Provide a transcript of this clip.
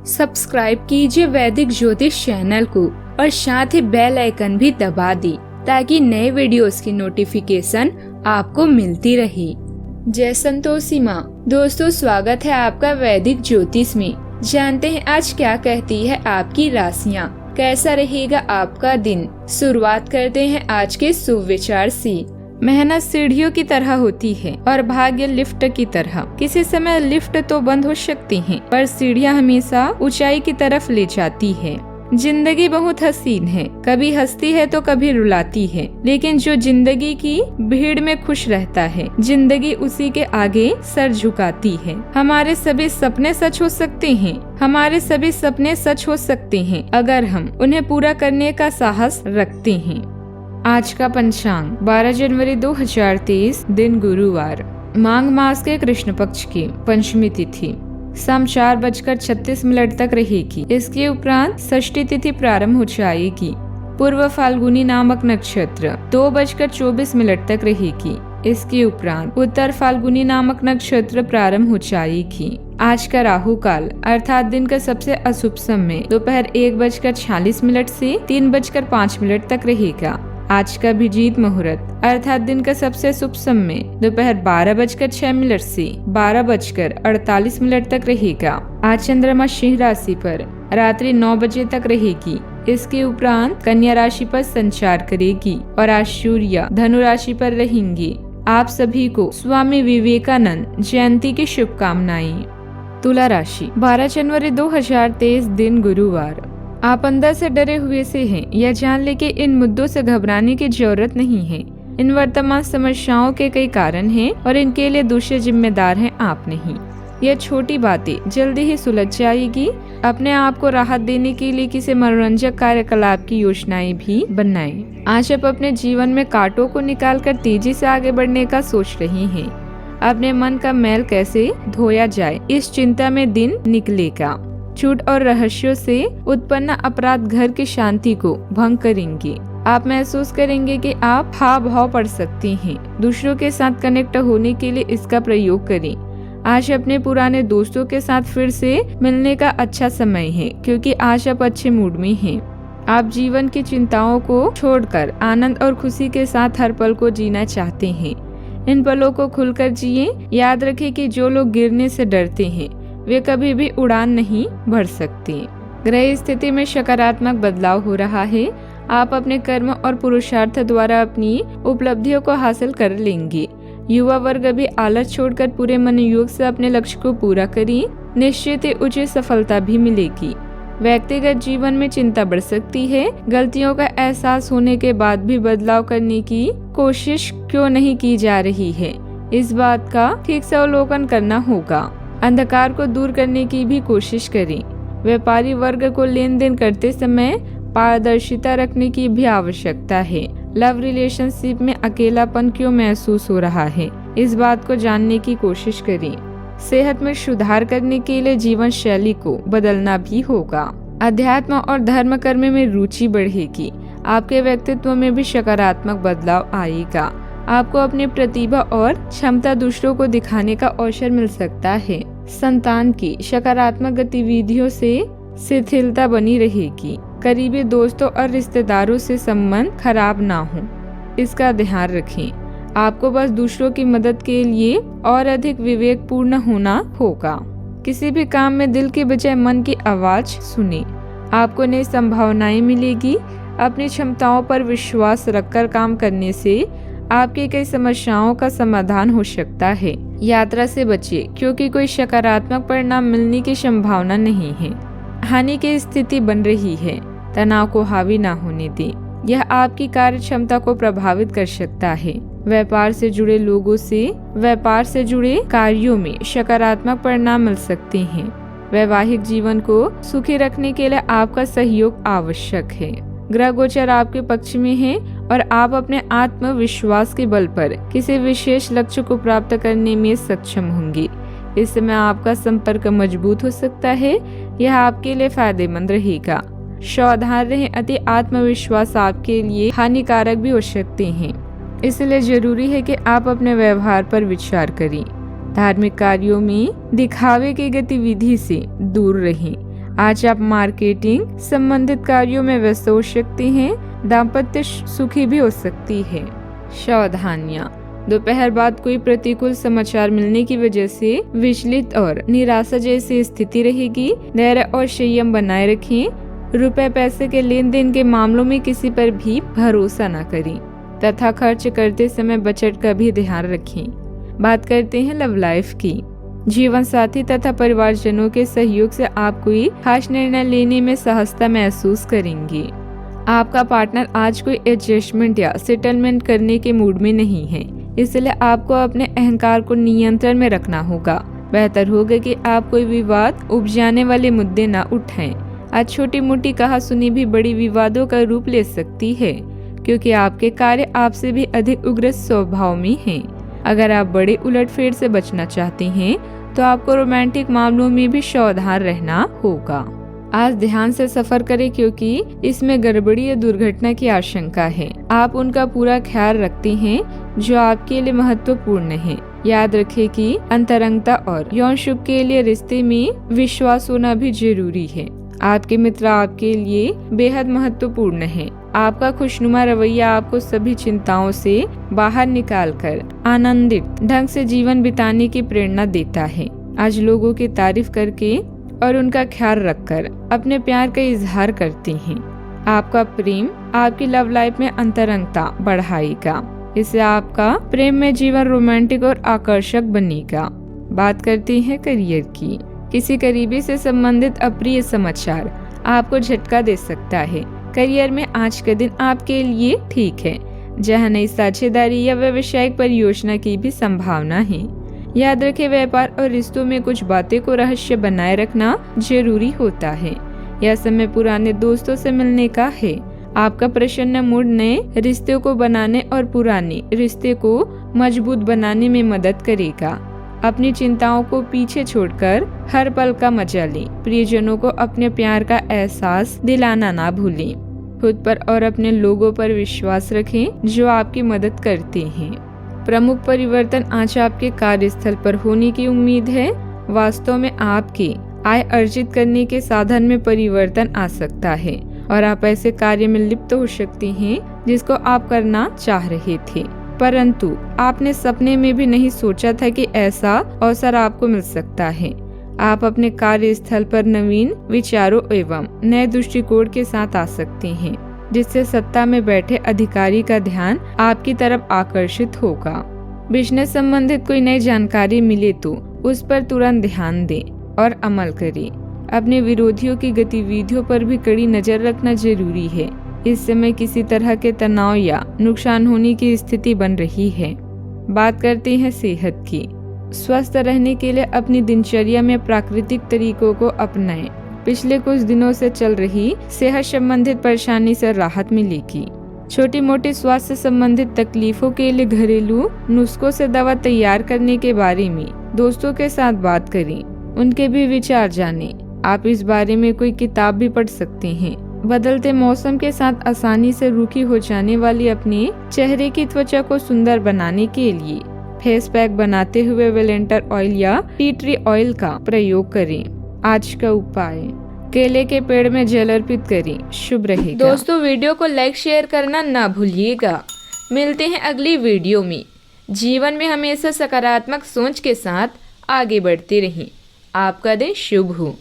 Subscribe कीजिए वैदिक ज्योतिष चैनल को और साथ ही बेल आइकन भी दबा दी ताकि नए वीडियोस की नोटिफिकेशन आपको मिलती रहे। जय संतोषी माँ। दोस्तों, स्वागत है आपका वैदिक ज्योतिष में। जानते हैं आज क्या कहती है आपकी राशियाँ, कैसा रहेगा आपका दिन। शुरुआत करते हैं आज के शुभ विचार से। मेहनत सीढ़ियों की तरह होती है और भाग्य लिफ्ट की तरह। किसी समय लिफ्ट तो बंद हो सकती है, पर सीढ़ियां हमेशा ऊंचाई की तरफ ले जाती है। जिंदगी बहुत हसीन है, कभी हंसती है तो कभी रुलाती है, लेकिन जो जिंदगी की भीड़ में खुश रहता है, जिंदगी उसी के आगे सर झुकाती है। हमारे सभी सपने सच हो सकते हैं, हमारे सभी सपने सच हो सकते हैं अगर हम उन्हें पूरा करने का साहस रखते हैं। आज का पंचांग 12 जनवरी 2023, दिन गुरुवार, माघ मास के कृष्ण पक्ष की पंचमी तिथि शाम 4:36 तक रहेगी। इसके उपरांत षष्ठी तिथि प्रारंभ हो जाएगी। पूर्व फाल्गुनी नामक नक्षत्र 2:24 तक रहेगी। इसके उपरांत उत्तर फाल्गुनी नामक नक्षत्र प्रारंभ हो जाएगी। आज का राहु काल अर्थात दिन का सबसे अशुभ समय दोपहर 1:46 से 3:05 तक रहेगा। आज का अभिजीत मुहूर्त अर्थात दिन का सबसे शुभ समय दोपहर 12:06 से 12:48 तक रहेगा। आज चंद्रमा सिंह राशि पर रात्रि 9 बजे तक रहेगी। इसके उपरांत कन्या राशि पर संचार करेगी और आज सूर्य धनु राशि पर रहेंगी। आप सभी को स्वामी विवेकानंद जयंती की शुभकामनाएं। तुला राशि 12 जनवरी 2023, दिन गुरुवार। आप अंदर से डरे हुए से हैं, यह जान ले कि इन मुद्दों से घबराने की जरूरत नहीं है। इन वर्तमान समस्याओं के कई कारण हैं और इनके लिए दूसरे जिम्मेदार हैं, आप नहीं। यह छोटी बातें जल्दी ही सुलझ जाएगी। अपने आप को राहत देने के लिए किसी मनोरंजक कार्यकलाप की योजनाएं भी बनाएं। आज आप अपने जीवन में कांटों को निकालकर तेजी से आगे बढ़ने का सोच रही हैं। अपने मन का मैल कैसे धोया जाए, इस चिंता में दिन निकलेगा। झूठ और रहस्यों से उत्पन्न अपराध घर की शांति को भंग करेंगे। आप महसूस करेंगे कि आप हाव भाव पढ़ सकते हैं। दूसरों के साथ कनेक्ट होने के लिए इसका प्रयोग करें। आज अपने पुराने दोस्तों के साथ फिर से मिलने का अच्छा समय है, क्योंकि आज आप अच्छे मूड में हैं। आप जीवन की चिंताओं को छोड़कर आनंद और खुशी के साथ हर पल को जीना चाहते हैं। इन पलों को खुलकर जिए। याद रखें कि जो लोग गिरने से डरते हैं वे कभी भी उड़ान नहीं भर सकते। ग्रह स्थिति में सकारात्मक बदलाव हो रहा है। आप अपने कर्म और पुरुषार्थ द्वारा अपनी उपलब्धियों को हासिल कर लेंगे। युवा वर्ग अभी आलस छोड़कर पूरे मनोयोग से अपने लक्ष्य को पूरा करें। निश्चित ही उचित सफलता भी मिलेगी। व्यक्तिगत जीवन में चिंता बढ़ सकती है। गलतियों का एहसास होने के बाद भी बदलाव करने की कोशिश क्यों नहीं की जा रही है, इस बात का ठीक से अवलोकन करना होगा। अंधकार को दूर करने की भी कोशिश करें। व्यापारी वर्ग को लेन देन करते समय पारदर्शिता रखने की भी आवश्यकता है। लव रिलेशनशिप में अकेलापन क्यों महसूस हो रहा है, इस बात को जानने की कोशिश करें। सेहत में सुधार करने के लिए जीवन शैली को बदलना भी होगा। अध्यात्म और धर्म कर्म में रुचि बढ़ेगी। आपके व्यक्तित्व में भी सकारात्मक बदलाव आएगा। आपको अपनी प्रतिभा और क्षमता दूसरों को दिखाने का अवसर मिल सकता है। संतान की सकारात्मक गतिविधियों से शिथिलता बनी रहेगी। करीबी दोस्तों और रिश्तेदारों से संबंध खराब ना हो, इसका ध्यान रखें। आपको बस दूसरों की मदद के लिए और अधिक विवेकपूर्ण होना होगा। किसी भी काम में दिल की बजाय मन की आवाज सुने। आपको नई संभावनाएं मिलेगी। अपनी क्षमताओं पर विश्वास रखकर काम करने से आपकी कई समस्याओं का समाधान हो सकता है। यात्रा से बचिए, क्योंकि कोई सकारात्मक परिणाम मिलने की संभावना नहीं है। हानि की स्थिति बन रही है। तनाव को हावी ना होने दें। यह आपकी कार्य क्षमता को प्रभावित कर सकता है। व्यापार से जुड़े लोगों से व्यापार से जुड़े कार्यों में सकारात्मक परिणाम मिल सकते हैं। वैवाहिक जीवन को सुखी रखने के लिए आपका सहयोग आवश्यक है। ग्रह गोचर आपके पक्ष में है और आप अपने आत्मविश्वास के बल पर किसी विशेष लक्ष्य को प्राप्त करने में सक्षम होंगे। इस समय आपका संपर्क मजबूत हो सकता है। यह आपके लिए फायदेमंद रहेगा। सावधान रहें, अति आत्मविश्वास आपके लिए हानिकारक भी हो सकते हैं। इसलिए जरूरी है कि आप अपने व्यवहार पर विचार करें। धार्मिक कार्यों में दिखावे की गतिविधि से दूर रहें। आज आप मार्केटिंग संबंधित कार्यों में व्यस्त हो सकती हैं। दाम्पत्य सुखी भी हो सकती है। सावधानियां, दोपहर बाद कोई प्रतिकूल समाचार मिलने की वजह से विचलित और निराशा जैसी स्थिति रहेगी। धैर्य और संयम बनाए रखें। रुपए पैसे के लेन देन के मामलों में किसी पर भी भरोसा न करें तथा खर्च करते समय बजट का भी ध्यान रखें। बात करते हैं लव लाइफ की। जीवन साथी तथा परिवारजनों के सहयोग से आप कोई खास निर्णय लेने में सहजता महसूस करेंगे। आपका पार्टनर आज कोई एडजस्टमेंट या सेटलमेंट करने के मूड में नहीं है, इसलिए आपको अपने अहंकार को नियंत्रण में रखना होगा। बेहतर होगा कि आप कोई विवाद उपजाने वाले मुद्दे न उठाएं। आज छोटी मोटी कहासुनी भी बड़ी विवादों का रूप ले सकती है, क्योंकि आपके कार्य आपसे भी अधिक उग्र स्वभाव में हैं। अगर आप बड़े उलटफेर से बचना चाहते हैं तो आपको रोमांटिक मामलों में भी सावधान रहना होगा। आज ध्यान से सफर करें, क्योंकि इसमें गड़बड़ी या दुर्घटना की आशंका है। आप उनका पूरा ख्याल रखते हैं जो आपके लिए महत्वपूर्ण है। याद रखें कि अंतरंगता और यौन सुख के लिए रिश्ते में विश्वास होना भी जरूरी है। आपके मित्र आपके लिए बेहद महत्वपूर्ण है। आपका खुशनुमा रवैया आपको सभी चिंताओं से बाहर निकालकर आनंदित ढंग से जीवन बिताने की प्रेरणा देता है। आज लोगों की तारीफ करके और उनका ख्याल रखकर अपने प्यार का इजहार करते हैं। आपका प्रेम आपकी लव लाइफ में अंतरंगता बढ़ाएगा। इससे आपका प्रेम में जीवन रोमांटिक और आकर्षक बनेगा। बात करते हैं करियर की। किसी करीबी से संबंधित अप्रिय समाचार आपको झटका दे सकता है। करियर में आज का दिन आपके लिए ठीक है, जहां नई साझेदारी या व्यावसायिक परियोजना की भी संभावना है। याद रखें, व्यापार और रिश्तों में कुछ बातें को रहस्य बनाए रखना जरूरी होता है। यह समय पुराने दोस्तों से मिलने का है। आपका प्रसन्न मूड नए रिश्ते को बनाने और पुराने रिश्ते को मजबूत बनाने में मदद करेगा। अपनी चिंताओं को पीछे छोड़कर हर पल का मजा लें। प्रियजनों को अपने प्यार का एहसास दिलाना ना भूलें। खुद पर और अपने लोगों पर विश्वास रखें जो आपकी मदद करते हैं। प्रमुख परिवर्तन आज आपके कार्यस्थल पर होने की उम्मीद है। वास्तव में आपके आय अर्जित करने के साधन में परिवर्तन आ सकता है और आप ऐसे कार्य में लिप्त हो सकती हैं जिसको आप करना चाह रहे थे, परंतु आपने सपने में भी नहीं सोचा था कि ऐसा अवसर आपको मिल सकता है। आप अपने कार्यस्थल पर नवीन विचारों एवं नए दृष्टिकोण के साथ आ सकते हैं, जिससे सत्ता में बैठे अधिकारी का ध्यान आपकी तरफ आकर्षित होगा। बिजनेस संबंधित कोई नई जानकारी मिले तो उस पर तुरंत ध्यान दें और अमल करें। अपने विरोधियों की गतिविधियों पर भी कड़ी नजर रखना जरूरी है। इस समय किसी तरह के तनाव या नुकसान होने की स्थिति बन रही है। बात करते हैं सेहत की। स्वस्थ रहने के लिए अपनी दिनचर्या में प्राकृतिक तरीकों को अपनाएं। पिछले कुछ दिनों से चल रही सेहत संबंधित परेशानी से राहत मिलेगी। छोटी मोटी स्वास्थ्य संबंधित तकलीफों के लिए घरेलू नुस्खों से दवा तैयार करने के बारे में दोस्तों के साथ बात करें, उनके भी विचार जानें। आप इस बारे में कोई किताब भी पढ़ सकते हैं। बदलते मौसम के साथ आसानी से रूखी हो जाने वाली अपने चेहरे की त्वचा को सुंदर बनाने के लिए फेस पैक बनाते हुए वेलेंटर ऑयल या टी ट्री ऑयल का प्रयोग करें। आज का उपाय, केले के पेड़ में जल अर्पित करें, शुभ रहेगा। दोस्तों, वीडियो को लाइक शेयर करना ना भूलिएगा। मिलते हैं अगली वीडियो में। जीवन में हमेशा सकारात्मक सोच के साथ आगे बढ़ते रहें। आपका दिन शुभ हो।